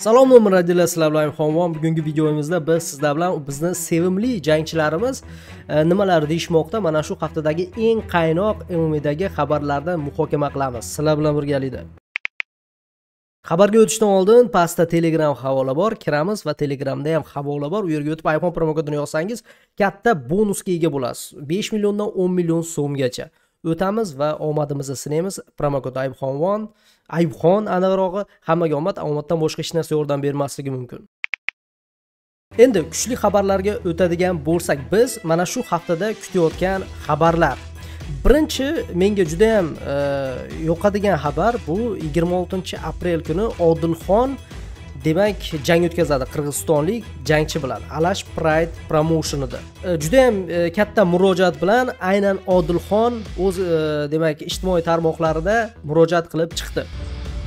Salom radiolar, sizlar bilan Xonvon. Bugungi videomizda biz sizlar bilan bizni sevimli jangchilarimiz nimalar deyishmoqda, mana shu haftadagi eng qaynoq MMA'dagi xabarlardan muhokama qilamiz. Sizlar bilan birgalikda. Xabarga o'tishdan oldin pastda Telegram havola bor, kiramiz va Telegramda ham havola bor. U yerga o'tib iPhone promo kodini yozsangiz, katta bonusga ega bo'lasiz. 5 milliondan 10 million so'mgacha. O'tamiz va omadimizni sinaymiz. Promo kod Aybxon aniqrog'i, hammaga omaddan boshqa hech narsa yordam bermasligi mumkin. Endi kuchli xabarlarga o'tadigan bo'lsak, biz mana shu haftada kutayotgan xabarlar. Birinchi menga juda ham yoqadigan xabar bu 26-aprel kuni Odilxon demak jang o'tkazadi qirg'izistonlik jangchi bilan Alash Pride promotionida. Juda ham katta murojaat bilan aynan Odilxon o'z demak ijtimoiy tarmoqlarida murojaat qilib chiqdi.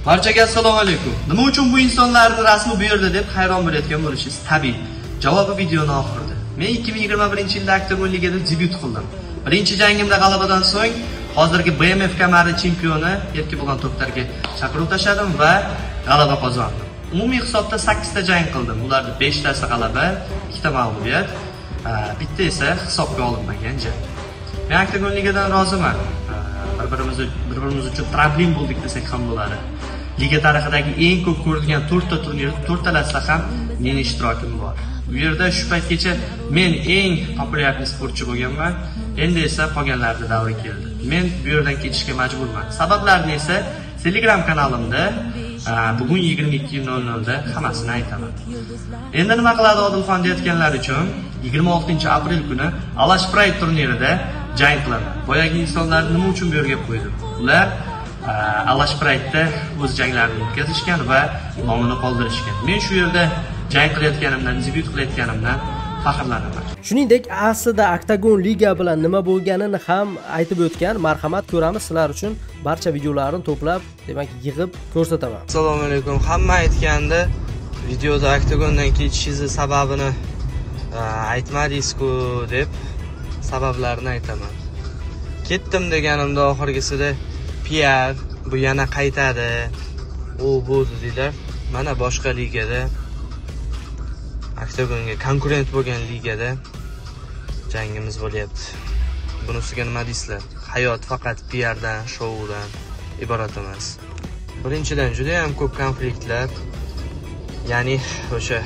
Barchaga assalomu alaykum. Nima uchun bu insonlarni rasmi bu yerda deb hayron bo'layotgan bo'lishingiz tabiiy. Javobi videoning oxirida. Men 2021-yilda Oktagon ligada debyut qildim. Birinchi jangimda g'alabadan so'ng hozirgi BMF kamari chempioni erki bo'lgan to'plarga chaqiruv tashladim va g'alaba qozondim. Umumiy hisobda 8 ta jang qildim. Ularning 5 tasi g'alaba, 2 ta mag'lubiyat, bitta esa hisobga olinmagan jang. Men Oktagon ligadan roziman. Bir-birimiz uchun tramplin bo'ldik desak ham bo'ladi. Liga tarixidagi eng ko'p ko'rilgan 4 ta turnirda 4 talasida ham mening ishtirokim bor. Bu yerda shu paytgacha men eng populyarniy sportchi bo'lganman. Endi esa qolganlarga davri keldi. Men bu yerdan ketishga majburman. Sabablarini esa Telegram kanalimda bugun 22:00 da hammasini aytaman. Endi nima qiladi Odilxon deyotganlar uchun 26-aprel kuni Alash Pride turnirida jang qilaman. Boyagi insonlarni nima uchun bu yerga qo'ydim? Ular Alash Pride'da o'z janglarini o'tkazishgan va nomini qoldirishgan. Men shu yerda jang qilayotganimdan, debyut qilayotganimdan faxrlanaman. Shuningdek, aslida Oktagon liga bilan nima bo'lganini ham aytib o'tgan. Marhamat, ko'ramiz sizlar uchun barcha videolarni to'plab, demak, yig'ib ko'rsataman. Assalomu alaykum. Hamma aytganda videoda Oktagondan ketishingiz sababini aytmadingiz-ku deb sabablarini aytaman. Ketdim deganimda oxirgisida PR bu yana qaytadi. U bu dedilar. Mana boshqa ligada Oktagonga konkurent bo'lgan ligada jangimiz bo'lyapti. Bunisiga nima deysizlar? Hayot faqat PR-dan, shoudan iborat emas. Birinchidan juda ham ko'p konfliktlar, ya'ni o'sha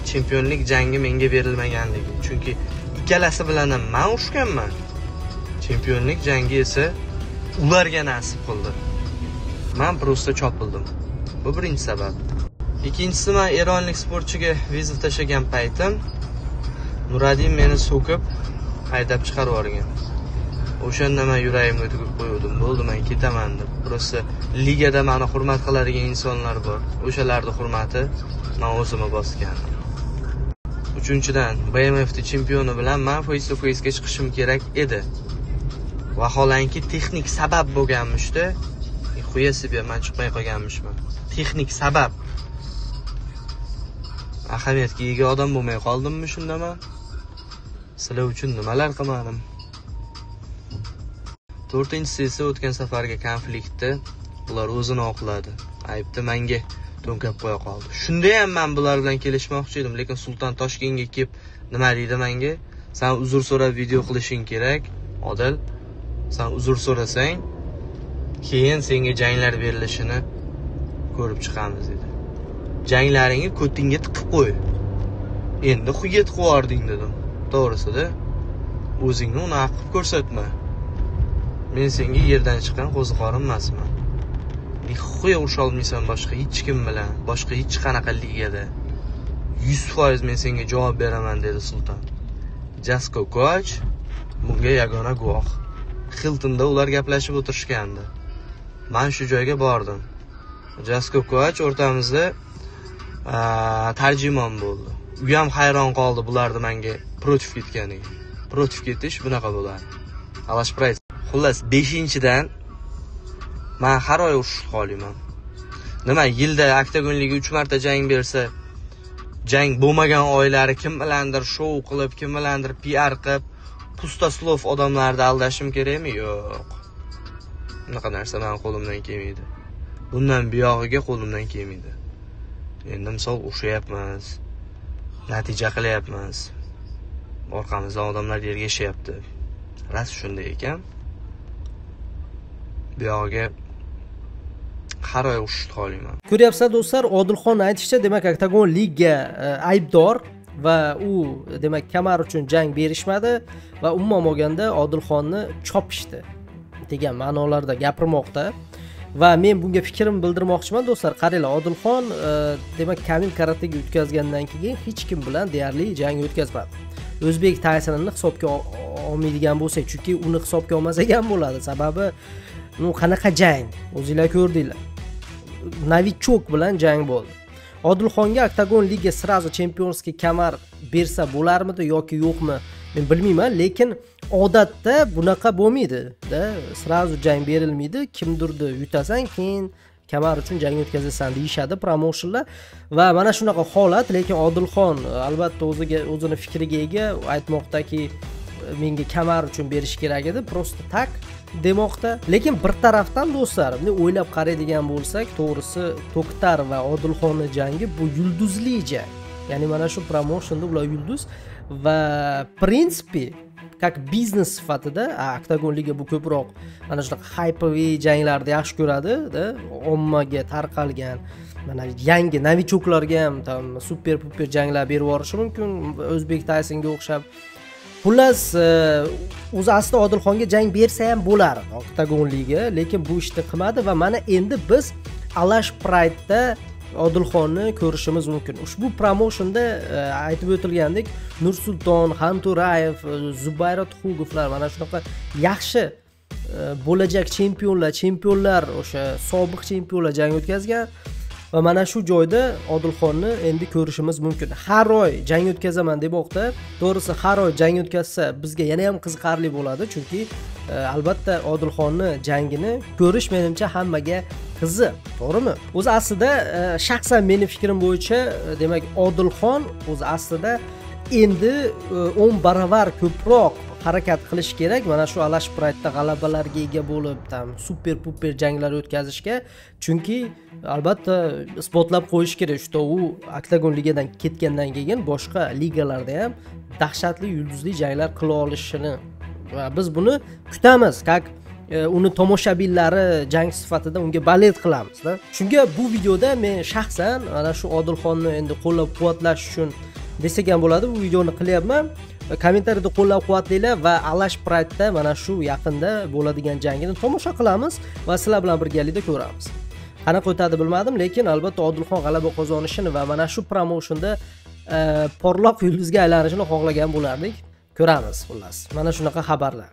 chempionlik jangi menga berilmaganligi. Chunki ikkalasi bilan ham men ushganman. Chempionlik jangi esa ularga nasib qildi. Men prosta chopildim. Bu birinchi sabab. Ikkinchisi, men eronlik sportchiga viza tashlagan paytim Nuradin meni so'kib haydab chiqarib yuborgan. O'shanda men yuragimga tugib qo'ydim. Bo'ldi, men ketaman deb. Prosta ligada meni hurmat qiladigan insonlar bor. O'shalarning hurmati men o'zimga bosgandim. Uchinchidan, BMF chempioni bilan men face to face ga chiqishim kerak edi. Vaholanki texnik sabab bo'lganmishda, xuya себе men chiqmay qolganmishman. Texnik sabab. Ahamiyatga ega odam bo'lmay qoldimmi shundaman? Sizlar uchun nimalar qilmadim? To'rtinchisi esa o'tgan safarga konfliktda ular o'zini oqladi. Aybni menga to'nkab qo'ya qoldi. Shunda ham men bular bilan kelishmoqchi edim, lekin Sulton Toshkentga kelib nima deydi menga? Sen uzr so'rab video qilishing kerak, Odil. Sen uzr so'rasang, keyin senga janglar berilishini ko'rib chiqamiz dedi. Janglaringni ko'tingga tiqib qo'y. Endi xuya tiqib yording dedim. To'g'risida o'zingni uni aqib ko'rsatma. Men senga yerdan chiqqan qo'ziqorin emasman. Xuya urusha olmaysan boshqa hech kim bilan, boshqa hech qanaqa ligada. 100% men senga javob beraman dedi Sulton. Jasko Koch bunga yagona guvoh. Hiltonda ular gaplashib o'tirishgandi. Men shu joyga bordim. Jasko Koch o'rtamizda tarjimon bo'ldi. U ham hayron qoldi bularni menga protiv ketganiga. Protiv ketish bunaqa bo'ladi. Alash Pride. Xullas 5-dan men har oy urush qolyman. Nima, yilda Oktagon liga 3 marta jang bersa, jang bo'lmagan oylari kim bilandir shou qilib, kim bilandir PR qilib, pustoslov odamlarni aldashim kerakmi? Yo'q. Bunaqa narsa men qo'limdan kelmaydi. Bundan buyog'iga qo'limdan kelmaydi. Endi misol ushlayapmiz, natija qilyapmiz. Orqamizdan odamlar ergashyapti. Ras shunday ekan. Bu yog'iga har oy ushishni xohlayman. Ko'ryapsizlar do'stlar, Odilxon aytishicha, demak Oktagon Liga aybdor va u demak kamar uchun jang berishmadi va umuman olganda Odilxonni chopishdi degan ma'nolarda gapirmoqda. Va men bunga fikrimni bildirmoqchiman do'stlar. Qaranglar, Odilxon demak Kamil karatega o'tkazgandan keyin hech kim bilan deyarli jang o'tkazmadi. O'zbek Taysonini hisobga olmaydigan bo'lsak, chunki uni hisobga olmasak ham bo'ladi. Sababi qanaqa jang? O'zingizlar ko'rdinglar. Novichok bilan jang bo'ldi. Odilxonga Oktagon Liga srazu chempionskiy kamar bersa bo'larmidi yoki yo'qmi? Men bilmayman, lekin odatda bunaqa bo'lmaydi-da. Srazu jang berilmaydi. Kimdirni yutasan, keyin kamar uchun jang o'tkazasan deyishadi promotionlar va mana shunaqa holat. Lekin Odilxon albatta o'zini fikriga ega, aytmoqdaki menga kamar uchun berish kerak edi, prosta tak demoqda. Lekin bir tarafdan do'stlar, buni o'ylab qaraydigan bo'lsak, to'g'risi To'xtar va Odilxonning jangi bu yulduzli jang. Ya'ni mana shu promotionda ular yulduz va prinsipi как biznes sifatida Oktagon Liga bu ko'proq mana shunaqa hypeviy janglarni yaxshi ko'radi-da, ommaga tarqalgan. Mana yangi novichoklarga ham super puper janglar berib yuborishi mumkin, O'zbek Taysonga o'xshab. Xullas, o'zi aslida Odilxonga jang bersa ham bo'lar Oktagon Liga, lekin bu ishni qilmadi va mana endi biz Alash Pride'da Odilxonni ko'rishimiz mumkin. Ushbu promotionda aytib o'tilgandek, Nursulton, Xanturayev, Zubayra Tuxugovlar mana shunaqa yaxshi bo'lajak chempionlar, o'sha sobiq chempionlar jang o'tkazgan va mana shu joyda Odilxonni endi ko'rishimiz mumkin. Har oy jang o'tkazaman demoqda. To'g'risi, har oy jang o'tkazsa bizga yana ham qiziqarli bo'ladi, chunki albatta Odilxonni jangini ko'rish menimcha hammaga qiziq, to'g'rimi? O'zi aslida shaxsan meni fikrim bo'yicha, demak Odilxon o'zi aslida endi 10 barobar ko'proq harakat qilish kerak. Mana shu Alash Pride'da g'alabalarga ega bo'lib, super puper janglar o'tkazishga, chunki albatta isbotlab qo'yish kerak. Shu u Oktagon Ligadan ketgandan keyin boshqa ligalarda ham dahshatli yulduzli janglar qila olishini va biz buni kutamiz. Uni tomoshabinlari jang sifatida unga balet qilamiz-da. Shunga bu videoda men shaxsan mana shu Odilxonni endi qo'llab-quvvatlash uchun desak ham bo'ladi, bu videoni qilyapman. Kommentariyada qo'llab-quvvatlanglar va Alash Pride'da mana shu yaqinda bo'ladigan jangini tomosha qilamiz va sizlar bilan birgalikda ko'ramiz. Qanaqa o'tadi bilmadim, lekin albatta Odilxon g'alaba qozonishini va mana shu promotionda porloq yulduzga aylanishini xohlagan bo'lardik. Ko'ramiz xullas. Mana shunaqa xabarlar.